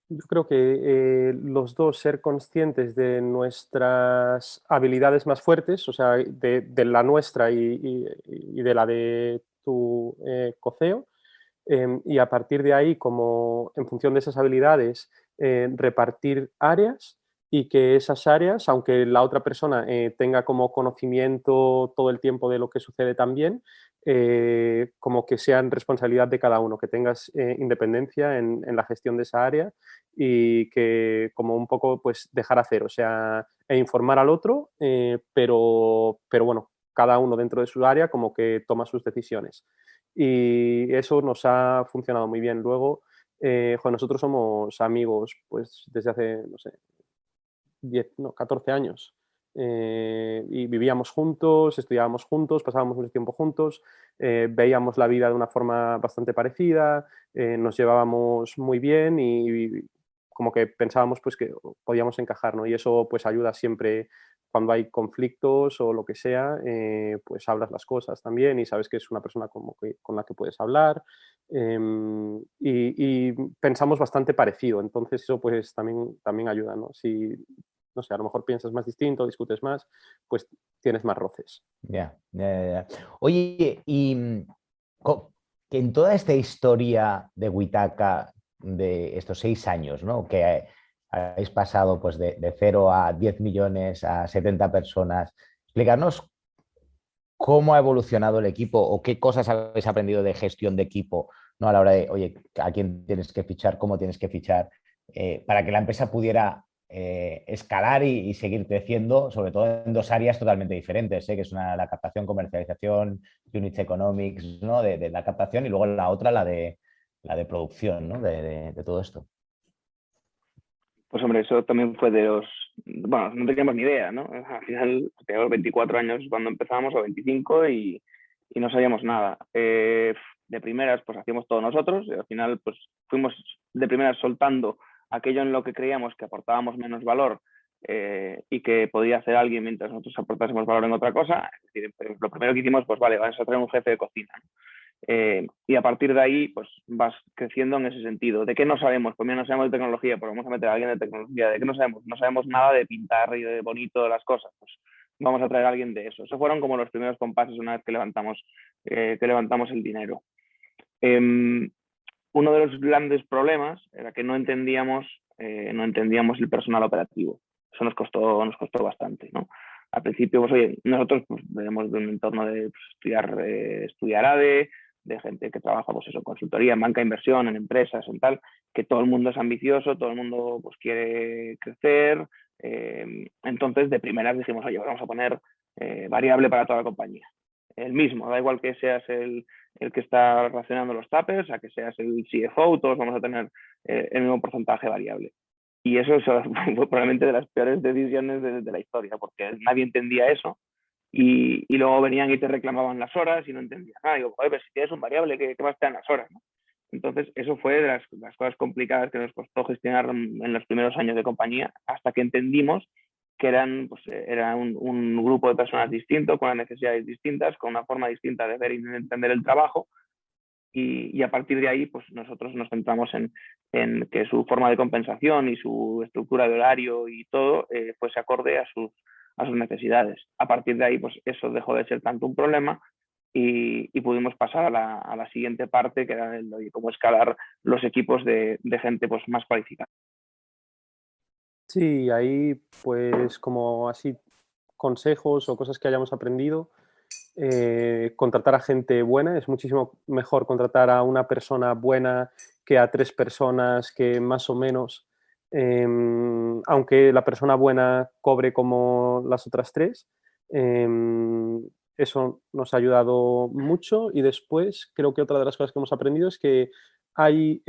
Yo creo que los dos ser conscientes de nuestras habilidades más fuertes, o sea, de la nuestra y de la de tu coceo, y a partir de ahí, como en función de esas habilidades, repartir áreas y que esas áreas, aunque la otra persona tenga como conocimiento todo el tiempo de lo que sucede también, como que sean responsabilidad de cada uno, que tengas independencia en la gestión de esa área y que como un poco pues dejar hacer, o sea, e informar al otro, pero bueno, cada uno dentro de su área como que toma sus decisiones. Y eso nos ha funcionado muy bien. Luego, nosotros somos amigos pues desde hace, no sé, 14 años. Y vivíamos juntos, estudiábamos juntos, pasábamos mucho tiempo juntos, veíamos la vida de una forma bastante parecida, nos llevábamos muy bien y como que pensábamos pues que podíamos encajar, ¿no? Y eso pues ayuda siempre cuando hay conflictos o lo que sea, pues hablas las cosas también y sabes que es una persona como con la que puedes hablar, y pensamos bastante parecido, entonces eso pues también ayuda, ¿no? Si, no sé, a lo mejor piensas más distinto, discutes más, pues tienes más roces. Ya. Oye, y que en toda esta historia de Withaka, de estos 6 años, ¿no? Que habéis pasado pues, de 0 a 10 millones a 70 personas, explicarnos cómo ha evolucionado el equipo o qué cosas habéis aprendido de gestión de equipo, ¿no? A la hora de, oye, a quién tienes que fichar, cómo tienes que fichar, para que la empresa pudiera escalar y seguir creciendo, sobre todo en dos áreas totalmente diferentes, que es la captación, comercialización, unit economics, ¿no? de la captación, y luego la otra, la de producción, ¿no? de todo esto. Pues hombre, eso también fue de los... Bueno, no teníamos ni idea, ¿no? Al final teníamos 24 años cuando empezamos, o 25, y no sabíamos nada. De primeras, pues hacíamos todo nosotros, y al final, pues fuimos de primeras soltando aquello en lo que creíamos que aportábamos menos valor, y que podía hacer alguien mientras nosotros aportásemos valor en otra cosa. Es decir, pues, lo primero que hicimos, pues vale, vamos a traer un jefe de cocina, ¿no? Y a partir de ahí, pues vas creciendo en ese sentido. ¿De qué no sabemos? Pues mira, no sabemos de tecnología, pues vamos a meter a alguien de tecnología. ¿De qué no sabemos? No sabemos nada de pintar y de bonito las cosas. Pues vamos a traer a alguien de eso. Esos fueron como los primeros compases una vez que levantamos el dinero. Uno de los grandes problemas era que no entendíamos el personal operativo. Eso nos costó bastante, ¿no? Al principio, pues oye, nosotros pues, venimos de un entorno de pues, estudiar ADE, de gente que trabaja pues eso, consultoría, en banca, inversión, en empresas, en tal, que todo el mundo es ambicioso, todo el mundo pues quiere crecer. Entonces, de primeras dijimos, oye, vamos a poner variable para toda la compañía. El mismo, da igual que seas el que está racionando los tuppers, a que seas el CFO, todos vamos a tener el mismo porcentaje variable. Y eso fue probablemente de las peores decisiones de la historia, porque nadie entendía eso. Y luego venían y te reclamaban las horas y no entendías nada. Digo, joder, pero si tienes un variable, ¿qué más te dan las horas, ¿no? Entonces, eso fue de las cosas complicadas que nos costó gestionar en los primeros años de compañía, hasta que entendimos que era un grupo de personas distinto, con necesidades distintas, con una forma distinta de ver y de entender el trabajo. Y a partir de ahí, pues nosotros nos centramos en que su forma de compensación y su estructura de horario y todo fuese acorde a sus necesidades. A partir de ahí, pues eso dejó de ser tanto un problema y pudimos pasar a la siguiente parte, que era cómo escalar los equipos de gente pues, más cualificada. Sí, ahí pues como así consejos o cosas que hayamos aprendido, contratar a gente buena. Es muchísimo mejor contratar a una persona buena que a 3 personas que más o menos, aunque la persona buena cobre como las otras 3. Eso nos ha ayudado mucho y después creo que otra de las cosas que hemos aprendido es que hay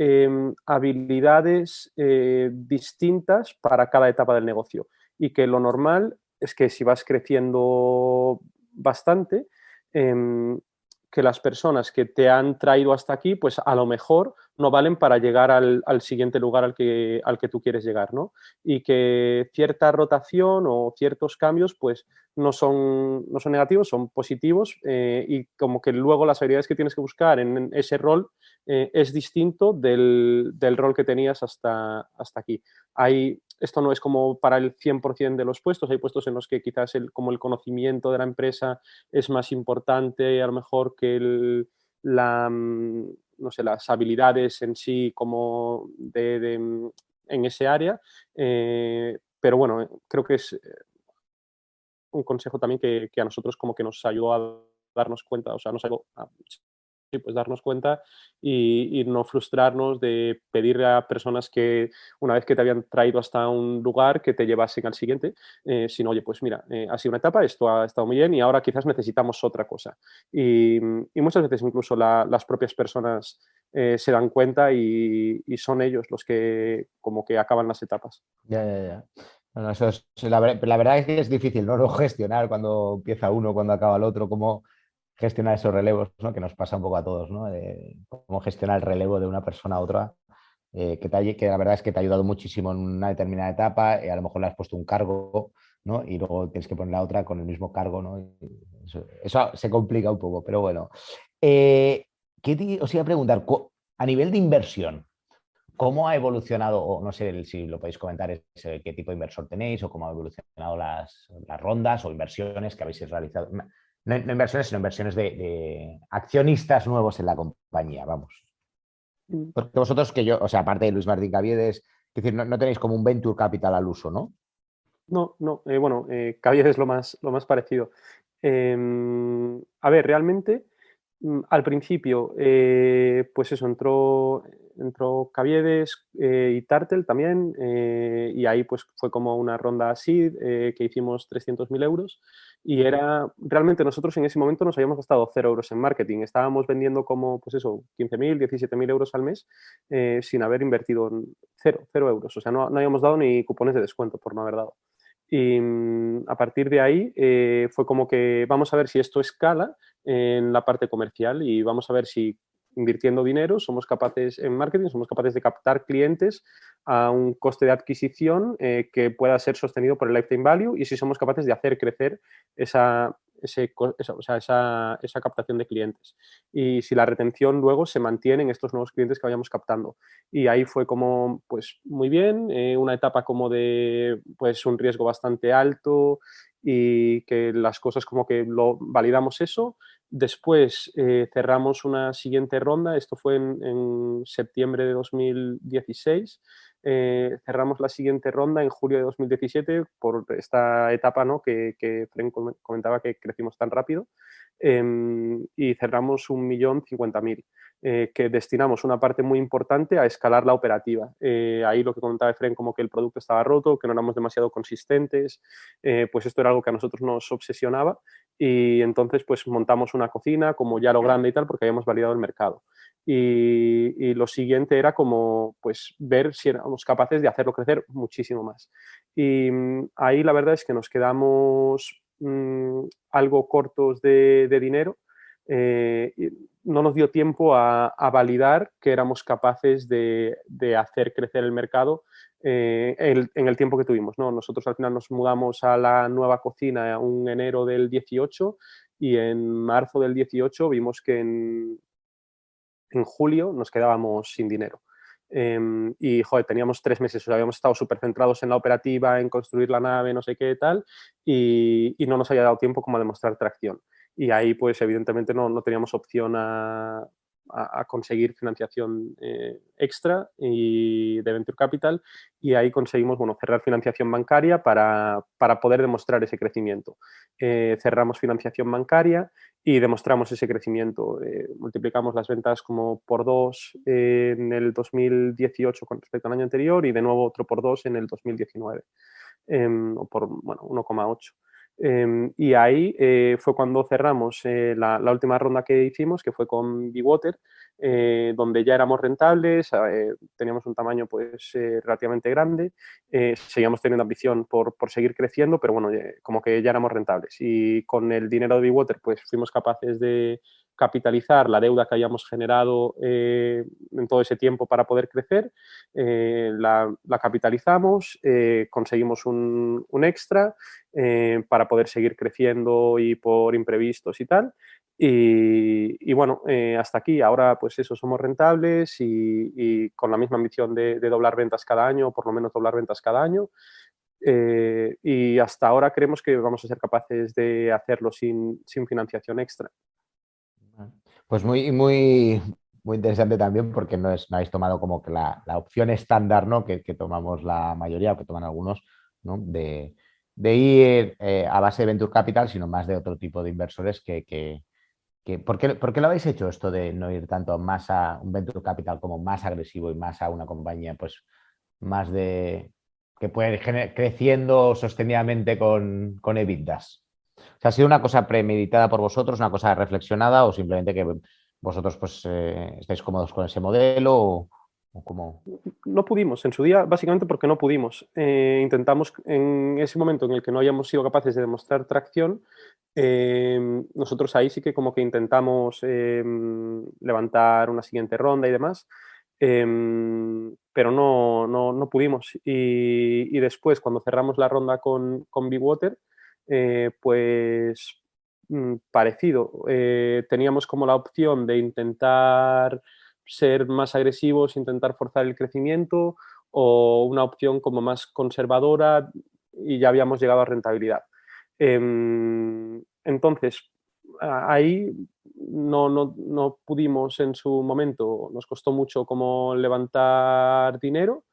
habilidades distintas para cada etapa del negocio y que lo normal es que si vas creciendo bastante, que las personas que te han traído hasta aquí, pues a lo mejor no valen para llegar al siguiente lugar al que tú quieres llegar, ¿no? Y que cierta rotación o ciertos cambios pues no son negativos, son positivos, y como que luego las habilidades que tienes que buscar en ese rol es distinto del rol que tenías hasta aquí. Esto no es como para el 100% de los puestos, hay puestos en los que quizás como el conocimiento de la empresa es más importante a lo mejor que no sé, las habilidades en sí como en ese área, pero bueno, creo que es un consejo también que a nosotros como que nos ayudó a darnos cuenta, o sea, nos ayudó a sí, pues darnos cuenta y no frustrarnos de pedirle a personas que una vez que te habían traído hasta un lugar que te llevasen al siguiente, sino, oye, pues mira, ha sido una etapa, esto ha estado muy bien y ahora quizás necesitamos otra cosa. Y muchas veces incluso las propias personas se dan cuenta y son ellos los que como que acaban las etapas. Ya, ya, ya. Bueno, eso es, la verdad es que es difícil, ¿no? No gestionar cuando empieza uno, cuando acaba el otro, cómo gestionar esos relevos, ¿no? Que nos pasa un poco a todos, ¿no? De cómo gestionar el relevo de una persona a otra, que la verdad es que te ha ayudado muchísimo en una determinada etapa, a lo mejor le has puesto un cargo, ¿no? Y luego tienes que poner la otra con el mismo cargo, ¿no? Y eso se complica un poco, pero bueno. Eh, os iba a preguntar, a nivel de inversión, ¿cómo ha evolucionado, o no sé si lo podéis comentar, qué tipo de inversor tenéis o cómo ha evolucionado las rondas o inversiones que habéis realizado? No, no inversiones, sino inversiones de accionistas nuevos en la compañía, vamos. Mm. Porque vosotros, que yo, o sea, aparte de Luis Martín Caviedes, es decir, no tenéis como un venture capital al uso, ¿no? No, no, bueno, Caviedes es lo más parecido. A ver, realmente, al principio, pues eso, entró Caviedes y Tartel también, y ahí pues fue como una ronda así, que hicimos 300.000 euros, y realmente nosotros en ese momento nos habíamos gastado 0 euros en marketing, estábamos vendiendo como, pues eso, 15.000, 17.000 euros al mes, sin haber invertido cero euros, o sea, no habíamos dado ni cupones de descuento por no haber dado. Y a partir de ahí fue como que vamos a ver si esto escala en la parte comercial y vamos a ver si invirtiendo dinero somos capaces en marketing, somos capaces de captar clientes a un coste de adquisición que pueda ser sostenido por el lifetime value y si somos capaces de hacer crecer esa captación de clientes. Y si la retención luego se mantiene en estos nuevos clientes que vayamos captando. Y ahí fue como, pues muy bien, una etapa como de pues un riesgo bastante alto y que las cosas como que lo validamos eso. Después cerramos una siguiente ronda, esto fue en septiembre de 2016. Cerramos la siguiente ronda en julio de 2017 por esta etapa, ¿no? que Fren comentaba que crecimos tan rápido, y cerramos 1.050.000. Que destinamos una parte muy importante a escalar la operativa. Ahí lo que comentaba Efren, como que el producto estaba roto, que no éramos demasiado consistentes, pues esto era algo que a nosotros nos obsesionaba y entonces pues montamos una cocina como ya lo grande y tal porque habíamos validado el mercado. Y lo siguiente era como pues ver si éramos capaces de hacerlo crecer muchísimo más. Y ahí la verdad es que nos quedamos algo cortos de dinero. No nos dio tiempo a validar que éramos capaces de hacer crecer el mercado en el tiempo que tuvimos, ¿no? Nosotros al final nos mudamos a la nueva cocina en enero del 18 y en marzo del 18 vimos que en julio nos quedábamos sin dinero. Y joder, teníamos 3 meses, o sea, habíamos estado súper centrados en la operativa, en construir la nave, no sé qué tal, y no nos había dado tiempo como a demostrar tracción. Y ahí, pues evidentemente no teníamos opción a conseguir financiación extra y de Venture Capital, y ahí conseguimos cerrar financiación bancaria para poder demostrar ese crecimiento. Cerramos financiación bancaria y demostramos ese crecimiento. Multiplicamos las ventas como por 2 en el 2018 con respecto al año anterior y de nuevo otro por 2 en el 2019, o por 1,8. Y ahí fue cuando cerramos la última ronda que hicimos, que fue con Bewater, donde ya éramos rentables, teníamos un tamaño pues relativamente grande, seguíamos teniendo ambición por seguir creciendo, pero bueno, como que ya éramos rentables. Y con el dinero de Bewater pues fuimos capaces de capitalizar la deuda que hayamos generado en todo ese tiempo para poder crecer, la capitalizamos, conseguimos un extra para poder seguir creciendo y por imprevistos y tal. Y bueno, hasta aquí. Ahora pues eso, somos rentables y con la misma ambición de doblar ventas cada año, o por lo menos doblar ventas cada año. Y hasta ahora creemos que vamos a ser capaces de hacerlo sin financiación extra. Pues muy interesante también, porque no habéis tomado como que la opción estándar, ¿no? que tomamos la mayoría, o que toman algunos, ¿no? de ir a base de Venture Capital, sino más de otro tipo de inversores ¿por qué lo habéis hecho esto de no ir tanto más a un Venture Capital como más agresivo y más a una compañía pues más de que puede ir creciendo sostenidamente con EBITDAs? O sea, ¿ha sido una cosa premeditada por vosotros, una cosa reflexionada, o simplemente que vosotros pues estáis cómodos con ese modelo o cómo? No pudimos en su día, básicamente porque no pudimos. Intentamos en ese momento en el que no hayamos sido capaces de demostrar tracción, nosotros ahí sí que como que intentamos levantar una siguiente ronda y demás, pero no pudimos. Y después, cuando cerramos la ronda con Bigwater, pues parecido. Teníamos como la opción de intentar ser más agresivos, intentar forzar el crecimiento, o una opción como más conservadora y ya habíamos llegado a rentabilidad. Entonces, ahí no pudimos en su momento, nos costó mucho como levantar dinero,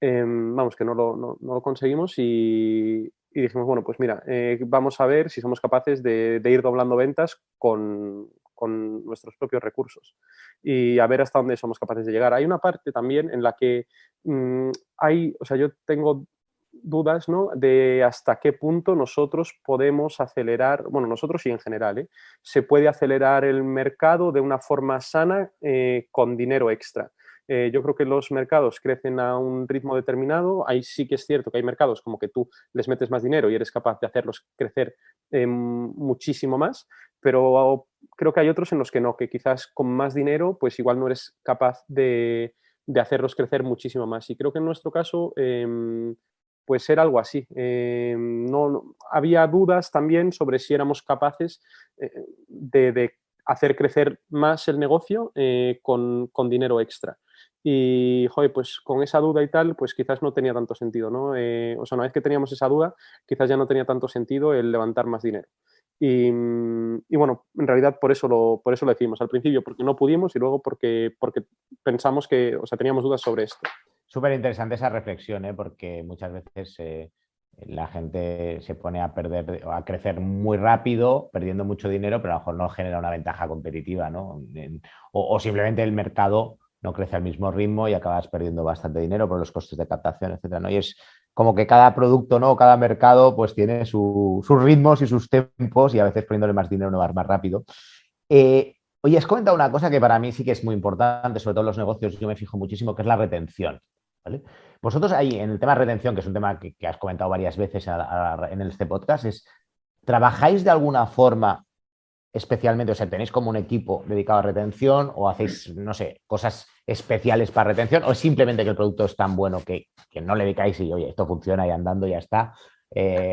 vamos, que no lo conseguimos y dijimos, bueno, pues mira, vamos a ver si somos capaces de ir doblando ventas con nuestros propios recursos y a ver hasta dónde somos capaces de llegar. Hay una parte también en la que o sea, yo tengo dudas, ¿no? De hasta qué punto nosotros podemos acelerar, bueno, nosotros y en general, se puede acelerar el mercado de una forma sana con dinero extra. Yo creo que los mercados crecen a un ritmo determinado. Ahí sí que es cierto que hay mercados como que tú les metes más dinero y eres capaz de hacerlos crecer muchísimo más, pero creo que hay otros en los que no, que quizás con más dinero pues igual no eres capaz de hacerlos crecer muchísimo más. Y creo que en nuestro caso pues era algo así. Había dudas también sobre si éramos capaces de hacer crecer más el negocio con dinero extra. Y, joder, pues con esa duda y tal, pues quizás no tenía tanto sentido, ¿no? O sea, una vez que teníamos esa duda, quizás ya no tenía tanto sentido el levantar más dinero. Y bueno, en realidad por eso lo decimos al principio, porque no pudimos, y luego porque pensamos que, o sea, teníamos dudas sobre esto. Súper interesante esa reflexión, porque muchas veces la gente se pone a perder o a crecer muy rápido, perdiendo mucho dinero, pero a lo mejor no genera una ventaja competitiva, ¿no? O simplemente el mercado no crece al mismo ritmo y acabas perdiendo bastante dinero por los costes de captación, etcétera, ¿no? Y es como que cada producto, ¿no? Cada mercado pues tiene sus ritmos y sus tempos, y a veces poniéndole más dinero no vas más rápido. Oye, has comentado una cosa que para mí sí que es muy importante, sobre todo en los negocios, yo me fijo muchísimo, que es la retención, ¿vale? Vosotros ahí, en el tema de retención, que es un tema que has comentado varias veces en este podcast, ¿trabajáis de alguna forma especialmente? O sea, ¿tenéis como un equipo dedicado a retención o hacéis, no sé, cosas especiales para retención? ¿O es simplemente que el producto es tan bueno que no le dedicáis y, oye, esto funciona y andando ya está?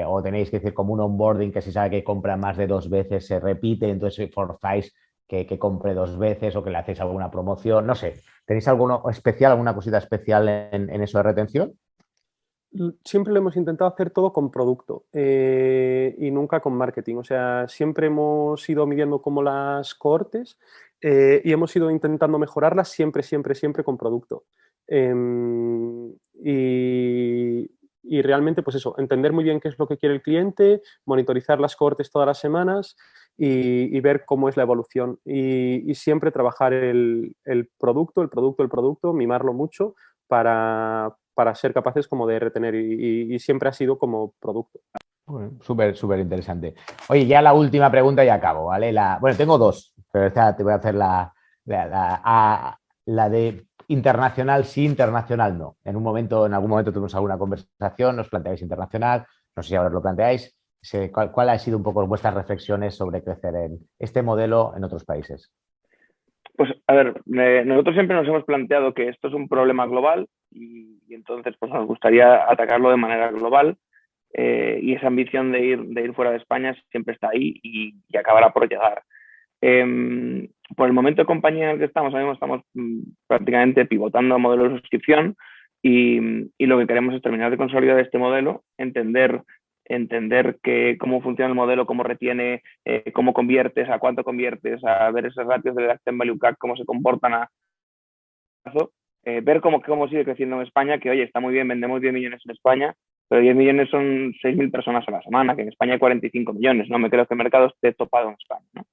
¿O tenéis que decir como un onboarding que si sabe que compra más de 2 veces se repite, entonces forzáis que compre 2 veces, o que le hacéis alguna promoción? No sé, ¿tenéis alguna cosita especial en eso de retención? Siempre lo hemos intentado hacer todo con producto y nunca con marketing. O sea, siempre hemos ido midiendo como las cohortes y hemos ido intentando mejorarlas siempre con producto. Y realmente, pues eso, entender muy bien qué es lo que quiere el cliente, monitorizar las cohortes todas las semanas y ver cómo es la evolución. Y siempre trabajar el producto, mimarlo mucho para ser capaces como de retener, y siempre ha sido como producto. Bueno, súper interesante. Oye, ya la última pregunta y acabo, ¿vale? Bueno, tengo 2, pero esta te voy a hacer la de internacional sí, internacional no. En algún momento tuvimos alguna conversación, nos planteáis internacional, no sé si ahora os lo planteáis. ¿Cuál ha sido un poco vuestras reflexiones sobre crecer en este modelo en otros países? Pues a ver, nosotros siempre nos hemos planteado que esto es un problema global y entonces pues nos gustaría atacarlo de manera global, y esa ambición de ir fuera de España siempre está ahí y acabará por llegar. Por el momento de compañía en el que estamos, ahora mismo estamos prácticamente pivotando a modelo de suscripción y lo que queremos es terminar de consolidar este modelo, entender cómo funciona el modelo, cómo retiene, cómo conviertes, a cuánto conviertes, a ver esos ratios de Lifetime Value CAC, cómo se comportan a plazo, ver cómo sigue creciendo en España, que oye, está muy bien, vendemos 10 millones en España, pero 10 millones son 6.000 personas a la semana, que en España hay 45 millones, no me creo que el mercado esté topado en España, ¿no?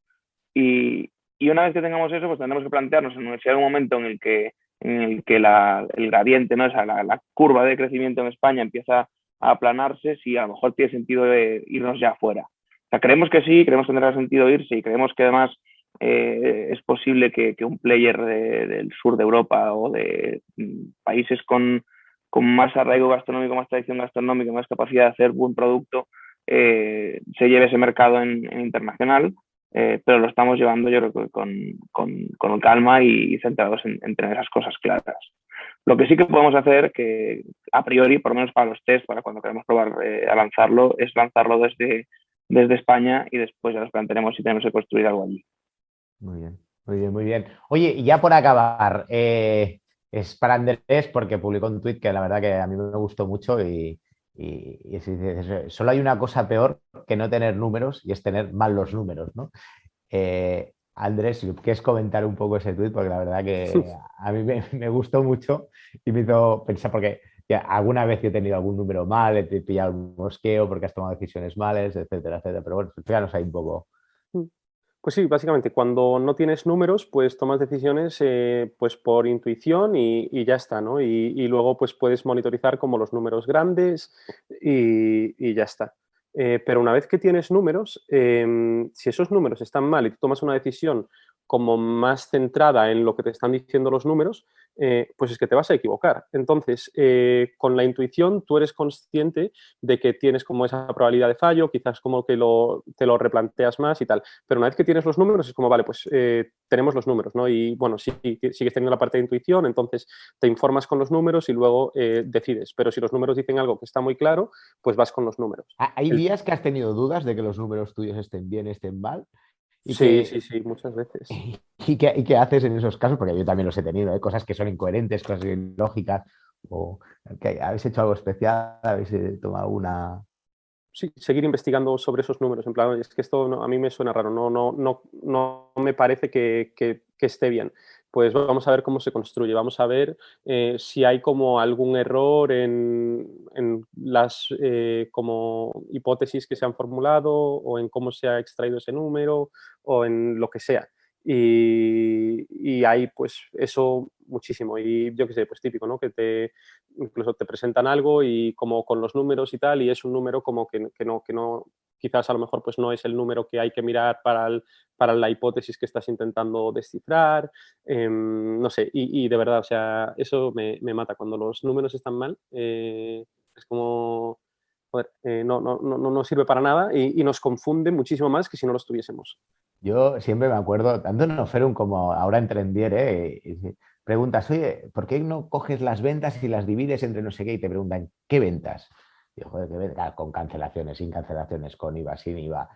Y una vez que tengamos eso, pues tendremos que plantearnos en un momento en el que el gradiente, ¿no? O sea, la curva de crecimiento en España empieza a aplanarse, si a lo mejor tiene sentido irnos ya afuera. O sea, creemos que sí, creemos que tendrá sentido irse y creemos que además es posible que un player del sur de Europa o de países con más arraigo gastronómico, más tradición gastronómica, más capacidad de hacer buen producto, se lleve ese mercado en internacional, pero lo estamos llevando yo creo que con calma y centrados en tener esas cosas claras. Lo que sí que podemos hacer, que a priori, por lo menos para los test, para cuando queremos probar a lanzarlo, es lanzarlo desde España y después ya nos plantearemos si tenemos que construir algo allí. Muy bien, muy bien, muy bien. Oye, y ya por acabar, es para Andrés porque publicó un tuit que la verdad que a mí me gustó mucho y solo hay una cosa peor que no tener números y es tener mal los números, ¿no? Andrés, si quieres comentar un poco ese tuit, porque la verdad que a mí me gustó mucho y me hizo pensar, porque ya, alguna vez yo he tenido algún número mal, he pillado un mosqueo porque has tomado decisiones malas, etcétera, etcétera. Pero bueno, explícanos ahí un poco. Pues sí, básicamente cuando no tienes números, pues tomas decisiones pues por intuición y ya está, ¿no? Y luego pues puedes monitorizar como los números grandes y ya está. Pero una vez que tienes números, si esos números están mal y tú tomas una decisión como más centrada en lo que te están diciendo los números, pues es que te vas a equivocar. Entonces, con la intuición tú eres consciente de que tienes como esa probabilidad de fallo, quizás como que te lo replanteas más y tal. Pero una vez que tienes los números es como, vale, pues tenemos los números, ¿no? Y bueno, sí, sigues teniendo la parte de intuición, entonces te informas con los números y luego decides. Pero si los números dicen algo que está muy claro, pues vas con los números. ¿Hay días que has tenido dudas de que los números tuyos estén bien, estén mal? Sí, muchas veces. ¿Y qué haces en esos casos? Porque yo también los he tenido, ¿eh? Cosas que son incoherentes, cosas ilógicas, o que habéis hecho algo especial, habéis tomado una... Sí, seguir investigando sobre esos números. En plan, es que esto a mí me suena raro, no me parece que esté bien. Pues vamos a ver cómo se construye, vamos a ver si hay como algún error en las como hipótesis que se han formulado o en cómo se ha extraído ese número o en lo que sea. Y hay pues eso muchísimo y yo qué sé, pues típico, ¿no? Que incluso te presentan algo y como con los números y tal y es un número como que no quizás a lo mejor pues no es el número que hay que mirar para la hipótesis que estás intentando descifrar, no sé, y de verdad, o sea, eso me mata. Cuando los números están mal, es como, joder, no sirve para nada y nos confunde muchísimo más que si no los tuviésemos. Yo siempre me acuerdo, tanto en Oferum como ahora en Trendier, preguntas, oye, ¿por qué no coges las ventas y las divides entre no sé qué? Y te preguntan, ¿qué ventas? Y yo, joder, ¿qué ventas? Con cancelaciones, sin cancelaciones, con IVA, sin IVA,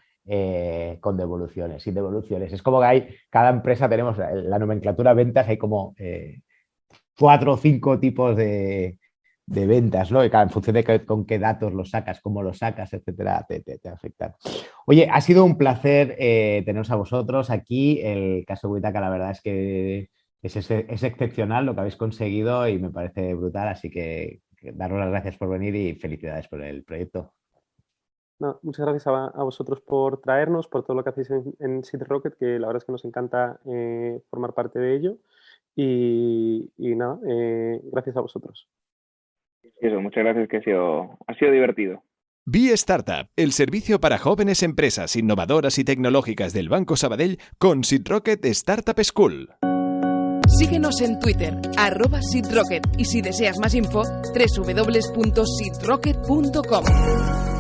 con devoluciones, sin devoluciones. Es como que cada empresa tenemos, la nomenclatura ventas, hay como 4 o 5 tipos de ventas, ¿no? Y claro, en función de con qué datos los sacas, cómo los sacas, etcétera, te afectan. Oye, ha sido un placer teneros a vosotros aquí. El caso Witaka, la verdad es que es excepcional lo que habéis conseguido y me parece brutal, así que daros las gracias por venir y felicidades por el proyecto. No, muchas gracias a vosotros por traernos, por todo lo que hacéis en Seed Rocket, que la verdad es que nos encanta formar parte de ello. Y nada, gracias a vosotros. Eso, muchas gracias, que ha sido divertido. Be Startup, el servicio para jóvenes empresas innovadoras y tecnológicas del Banco Sabadell con Seed Rocket Startup School. Síguenos en Twitter, @SeedRocket, y si deseas más info, www.seedrocket.com.